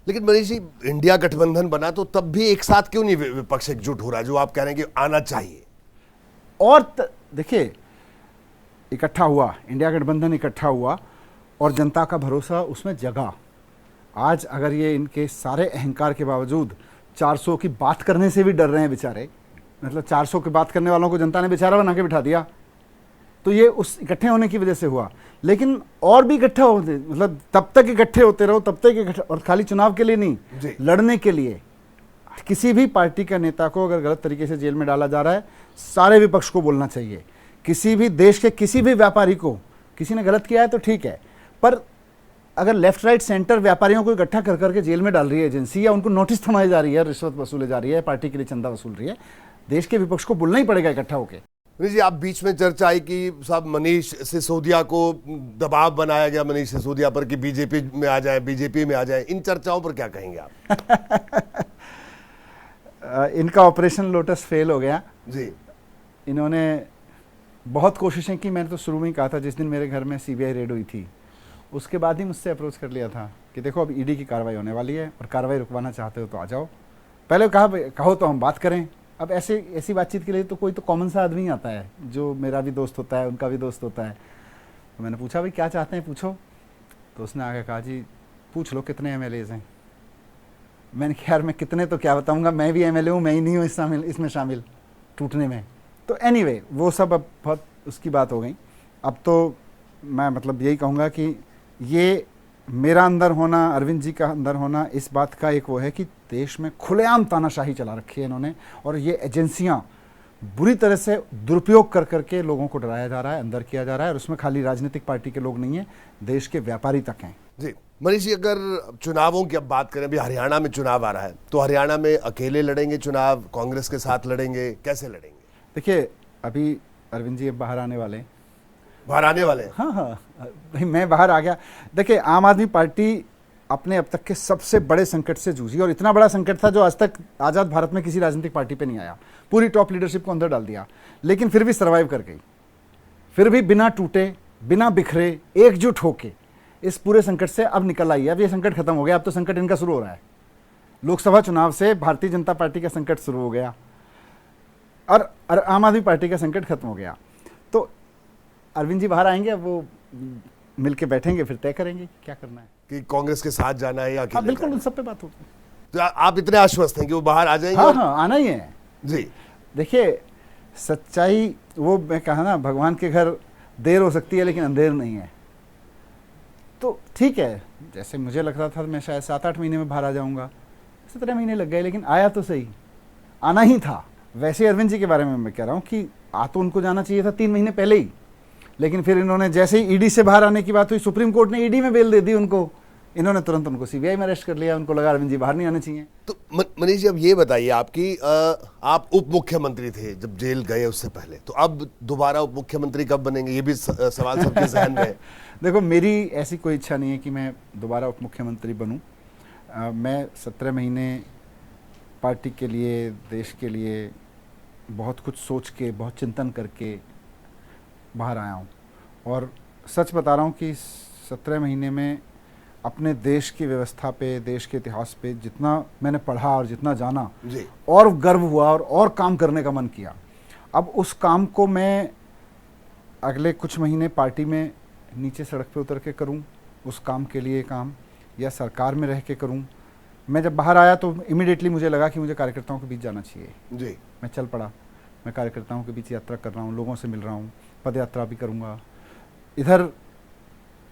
लेकिन मनीष जी, इंडिया गठबंधन बना तो तब भी एक साथ क्यों नहीं विपक्ष एकजुट हो रहा, जो आप कह रहे हैं कि आना चाहिए? और देखिए, इकट्ठा हुआ, इंडिया गठबंधन इकट्ठा हुआ और जनता का भरोसा उसमें जगा। आज अगर ये इनके सारे अहंकार के बावजूद 400 की बात करने से भी डर रहे हैं बेचारे, मतलब 400 की बात करने वालों को जनता ने बेचारा बना के बिठा दिया, तो ये उस इकट्ठे होने की वजह से हुआ। लेकिन और भी इकट्ठा होते, मतलब तब तक इकट्ठे होते रहो, तब तक इकट्ठे, और खाली चुनाव के लिए नहीं, लड़ने के लिए। किसी भी पार्टी का नेता को अगर गलत तरीके से जेल में डाला जा रहा है, सारे विपक्ष को बोलना चाहिए। किसी भी देश के किसी भी व्यापारी को किसी ने गलत किया है तो ठीक है, पर अगर लेफ्ट राइट सेंटर व्यापारियों को इकट्ठा कर करके जेल में डाल रही है एजेंसी, या उनको नोटिस थमाई जा रही है, रिश्वत वसूले जा रही है, पार्टी के लिए चंदा वसूल रही है, देश के विपक्ष को बोलना ही पड़ेगा इकट्ठा होकर। जी, आप बीच में चर्चा आई कि साहब मनीष सिसोदिया को दबाव बनाया गया, मनीष सिसोदिया पर, कि बीजेपी में आ जाए, बीजेपी में आ जाए। इन चर्चाओं पर क्या कहेंगे आप? इनका ऑपरेशन लोटस फेल हो गया जी। इन्होंने बहुत कोशिशें की। मैंने तो शुरू में ही कहा था, जिस दिन मेरे घर में सीबीआई रेड हुई थी उसके बाद ही मुझसे अप्रोच कर लिया था कि देखो अब ईडी की कार्रवाई होने वाली है और कार्रवाई रुकवाना चाहते हो तो आ जाओ। पहले कहो तो हम बात करें। अब ऐसी बातचीत के लिए तो कोई तो कॉमन सा आदमी आता है, जो मेरा भी दोस्त होता है, उनका भी दोस्त होता है। तो मैंने पूछा भाई क्या चाहते हैं, पूछो। तो उसने आगे कहा जी पूछ लो कितने एमएलएज हैं। मैंने कहा यार मैं कितने तो क्या बताऊंगा, मैं भी एमएलए हूँ, मैं ही नहीं हूँ इसमें शामिल टूटने में। तो एनीवे वो सब अब बहुत उसकी बात हो गई। अब तो मैं मतलब यही कहूँगा कि ये मेरा अंदर होना, अरविंद जी का अंदर होना, इस बात का एक वो है कि देश में खुलेआम तानाशाही चला रखी है इन्होंने, और ये एजेंसियां बुरी तरह से दुरुपयोग कर करके लोगों को डराया जा रहा है, अंदर किया जा रहा है। और उसमें खाली राजनीतिक पार्टी के लोग नहीं हैं, देश के व्यापारी तक हैं। जी मनीष जी, अगर चुनावों की अब बात करें, अभी हरियाणा में चुनाव आ रहा है, तो हरियाणा में अकेले लड़ेंगे चुनाव, कांग्रेस के साथ लड़ेंगे, कैसे लड़ेंगे? देखिए अभी अरविंद जी अब बाहर आने वाले हैं। हाँ, भाई मैं बाहर आ गया। देखिए आम आदमी पार्टी अपने अब तक के सबसे बड़े संकट से जूझी, और इतना बड़ा संकट था जो आज तक आज़ाद भारत में किसी राजनीतिक पार्टी पे नहीं आया। पूरी टॉप लीडरशिप को अंदर डाल दिया, लेकिन फिर भी सर्वाइव कर गई। फिर भी बिना टूटे, बिना बिखरे, एकजुट होके इस पूरे संकट से अब निकल आई है। अब ये संकट खत्म हो गया, अब तो संकट इनका शुरू हो रहा है। लोकसभा चुनाव से भारतीय जनता पार्टी का संकट शुरू हो गया और आम आदमी पार्टी का संकट खत्म हो गया। तो अरविंद जी बाहर आएंगे, अब वो मिलके बैठेंगे, फिर तय करेंगे क्या करना है, कि कांग्रेस के साथ जाना है या अकेले। बिल्कुल उन सब पे बात होगी। तो आप इतने आश्वस्त हैं कि वो बाहर आ जाएंगे? हाँ, आना ही है जी। देखिए सच्चाई, वो मैं कहा ना, भगवान के घर देर हो सकती है लेकिन अंधेर नहीं है। तो ठीक है, जैसे मुझे लग रहा था मैं शायद 7-8 महीने में बाहर आ जाऊंगा, 17 महीने लग गए, लेकिन आया तो सही, आना ही था। वैसे अरविंद जी के बारे में मैं कह रहा हूँ कि आ तो उनको जाना चाहिए था 3 महीने पहले ही, लेकिन फिर इन्होंने जैसे ही ईडी से बाहर आने की बात हुई, सुप्रीम कोर्ट ने ईडी में बेल दे दी उनको, इन्होंने तुरंत उनको सीबीआई में अरेस्ट कर लिया। उनको लगा अरविंद जी बाहर नहीं आने चाहिए। तो मनीष जी अब ये बताइए, आपकी आप उप मुख्यमंत्री थे जब जेल गए उससे पहले, तो अब दोबारा उप मुख्यमंत्री कब बनेंगे, ये भी सवाल सबके जहन में है। देखो मेरी ऐसी कोई इच्छा नहीं है कि मैं दोबारा उप मुख्यमंत्री बनूं। मैं 17 महीने पार्टी के लिए, देश के लिए बहुत कुछ सोच के, बहुत चिंतन करके बाहर आया हूँ, और सच बता रहा हूँ कि 17 महीने में अपने देश की व्यवस्था पे, देश के इतिहास पे जितना मैंने पढ़ा और जितना जाना जी, और गर्व हुआ और काम करने का मन किया। अब उस काम को मैं अगले कुछ महीने पार्टी में नीचे सड़क पे उतर के करूं, उस काम के लिए काम, या सरकार में रह के करूं। मैं जब बाहर आया तो इमीडिएटली मुझे लगा कि मुझे कार्यकर्ताओं के बीच जाना चाहिए। जी। मैं चल पड़ा, मैं कार्यकर्ताओं के बीच यात्रा कर रहा हूँ, लोगों से मिल रहा हूँ, पद यात्रा भी करूँगा। इधर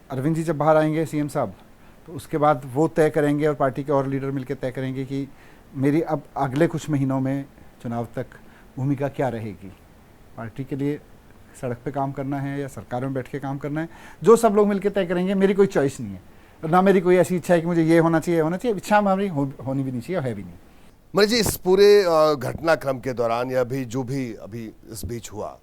अरविंद जी जब बाहर आएंगे सीएम साहब, तो उसके बाद वो तय करेंगे और पार्टी के और लीडर मिलकर तय करेंगे कि मेरी अब अगले कुछ महीनों में चुनाव तक भूमिका क्या रहेगी। पार्टी के लिए सड़क पे काम करना है या सरकार में बैठ के काम करना है, जो सब लोग मिलकर तय करेंगे। मेरी कोई चॉइस नहीं है, ना मेरी कोई ऐसी इच्छा है कि मुझे ये होना चाहिए, होना चाहिए। इच्छा हमारी होनी भी नहीं चाहिए, है भी नहीं। मनीष जी, इस पूरे घटनाक्रम के दौरान या अभी जो भी अभी इस बीच हुआ,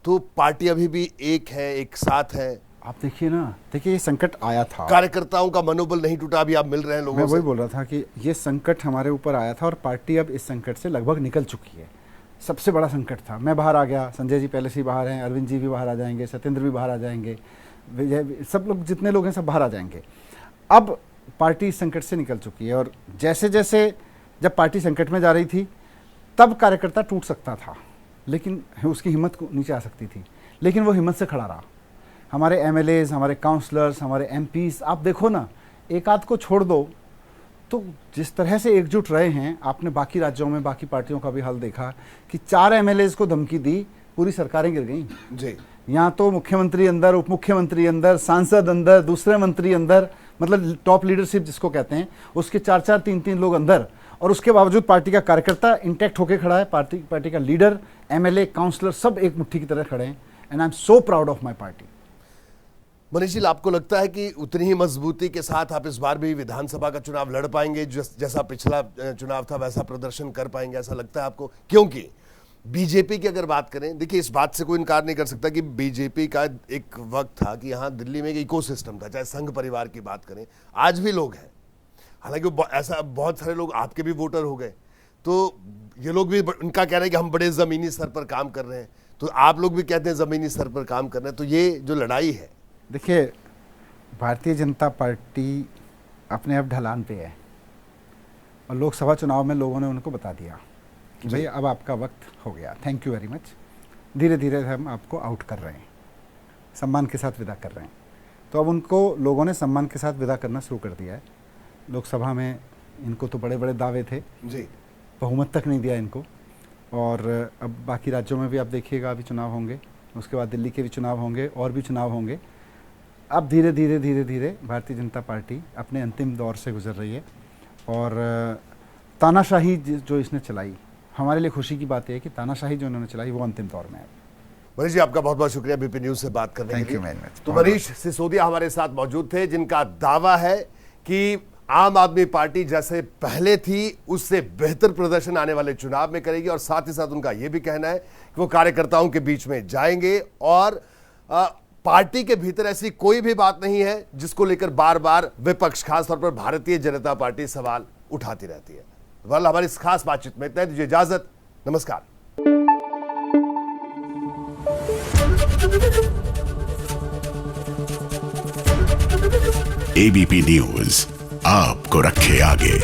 तो पार्टी अभी भी एक है, एक साथ है? आप देखिए ना, देखिए ये संकट आया था, कार्यकर्ताओं का मनोबल नहीं टूटा, अभी आप मिल रहे हैं लोगों से। मैं वही बोल रहा था कि ये संकट हमारे ऊपर आया था और पार्टी अब इस संकट से लगभग निकल चुकी है। सबसे बड़ा संकट था, मैं बाहर आ गया, संजय जी पहले से ही बाहर हैं, अरविंद जी भी बाहर आ जाएंगे, सत्येंद्र भी बाहर आ जाएंगे, विजय, सब लोग जितने लोग हैं सब बाहर आ जाएंगे। अब पार्टी संकट से निकल चुकी है, और जैसे जैसे जब पार्टी संकट में जा रही थी तब कार्यकर्ता टूट सकता था, लेकिन उसकी हिम्मत को नीचे आ सकती थी, लेकिन वो हिम्मत से खड़ा रहा। हमारे एमएलएज, हमारे काउंसलर्स, हमारे एमपीज, आप देखो ना, एक आध को छोड़ दो तो जिस तरह से एकजुट रहे हैं, आपने बाकी राज्यों में बाकी पार्टियों का भी हाल देखा कि 4 एमएलएज को धमकी दी, पूरी सरकारें गिर गई जी। यहाँ तो मुख्यमंत्री अंदर, उप मुख्यमंत्री अंदर, सांसद अंदर, दूसरे मंत्री अंदर, मतलब टॉप लीडरशिप जिसको कहते हैं, उसके 4-4, 3-3 लोग अंदर, और उसके बावजूद पार्टी का कार्यकर्ता इंटैक्ट होकर खड़ा है, पार्टी का लीडर, एमएलए, काउंसलर सब एक मुट्ठी की तरह खड़े हैं। And I am so proud of my party. Manish ji, आपको लगता है कि उतनी ही मजबूती के साथ आप इस बार भी विधानसभा का चुनाव लड़ पाएंगे, जैसा पिछला चुनाव था वैसा प्रदर्शन कर पाएंगे, ऐसा लगता है आपको? क्योंकि बीजेपी की अगर बात करें, देखिए इस बात से कोई इनकार नहीं कर सकता कि बीजेपी का एक वक्त था कि यहाँ दिल्ली में एक इकोसिस्टम था, चाहे संघ परिवार की बात करें, आज भी लोग हैं, हालांकि ऐसा बहुत सारे लोग आपके भी वोटर हो गए, तो ये लोग भी, उनका कहना है कि हम बड़े ज़मीनी स्तर पर काम कर रहे हैं, तो आप लोग भी कहते हैं ज़मीनी स्तर पर काम कर रहे हैं, तो ये जो लड़ाई है। देखिए, भारतीय जनता पार्टी अपने अब ढलान पे है, और लोकसभा चुनाव में लोगों ने उनको बता दिया कि भाई अब आपका वक्त हो गया, थैंक यू वेरी मच, धीरे धीरे हम आपको आउट कर रहे हैं, सम्मान के साथ विदा कर रहे हैं। तो अब उनको लोगों ने सम्मान के साथ विदा करना शुरू कर दिया है। लोकसभा में इनको तो बड़े बड़े दावे थे जी, बहुमत तक नहीं दिया इनको, और अब बाकी राज्यों में भी आप देखिएगा अभी चुनाव होंगे, उसके बाद दिल्ली के भी चुनाव होंगे और भी चुनाव होंगे। अब धीरे धीरे भारतीय जनता पार्टी अपने अंतिम दौर से गुजर रही है, और तानाशाही जो इसने चलाई, हमारे लिए खुशी की बात है कि तानाशाही जो उन्होंने चलाई वो अंतिम दौर में है। मनीष जी, आपका बहुत बहुत शुक्रिया बीपी न्यूज से बात करने के लिए। Thank you very much. तो मनीष सिसोदिया हमारे साथ मौजूद थे, जिनका दावा है कि आम आदमी पार्टी जैसे पहले थी उससे बेहतर प्रदर्शन आने वाले चुनाव में करेगी, और साथ ही साथ उनका यह भी कहना है कि वो कार्यकर्ताओं के बीच में जाएंगे, और पार्टी के भीतर ऐसी कोई भी बात नहीं है जिसको लेकर बार बार विपक्ष, खासतौर पर भारतीय जनता पार्टी सवाल उठाती रहती है। वाल हमारी इस खास बातचीत में इतना, दीजिए इजाजत, नमस्कार। एबीपी न्यूज आपको रखे आगे।